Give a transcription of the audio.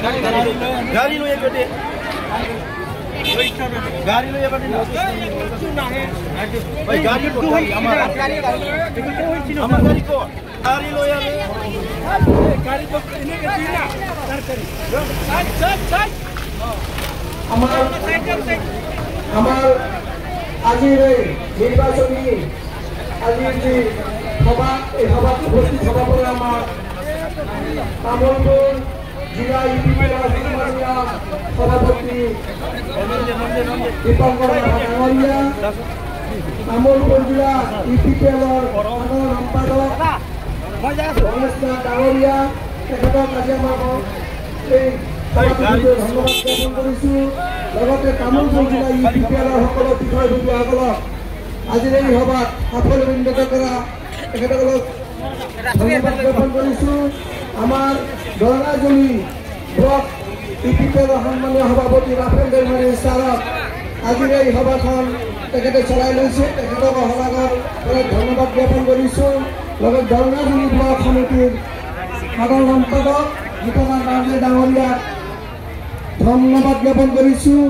गाड़ी लो एक बेटे गाड़ी लो ये बेटे भाई गाड़ी को हमारा गाड़ी को गाड़ी लो यार गाड़ी को इन्हें के दिना सरकारी साइड আমার আজির এই নির্বাচনী আজির যে সভা এই সভাত উপস্থিত সভাপতি আমার তামলপুর জেলা ইউপিপি সভাপতি দীপঙ্কর ডাঙরিয়া তামলপুর জেলা ইউপিপি সাধারণ সম্পাদক রমেশ ডাঙরিয়া তেখেতক আজি আমাক এই ধন্যবাদ জ্ঞাপন কৰিছোঁ লগতে তামোলপুৰ জিলা ইউপিপিএলৰ সকলো বিষয়ববীয়াসকলক আজিৰ এই সভাত সাফল্যমণ্ডিত কৰা তেখেতসকলক ধন্যবাদ জ্ঞাপন কৰিছোঁ। আমাৰ দৰঙাজুলি ব্লক ইউপিপিএলৰ সন্মানীয় সভাপতি ৰাফেল দৈমাৰী ছাৰক আজিৰ এই সভাখন তেখেতে চলাই লৈছে, তেখেতক শলাগৰ ধন্যবাদ জ্ঞাপন কৰিছোঁ। লগতে দৰঙাজুলি ব্লক সমিতিৰ সাধাৰণ সম্পাদক গীতনাথ ডাঙৰীয়াক ধন্যবাদ জ্ঞাপন কৰিছোঁ।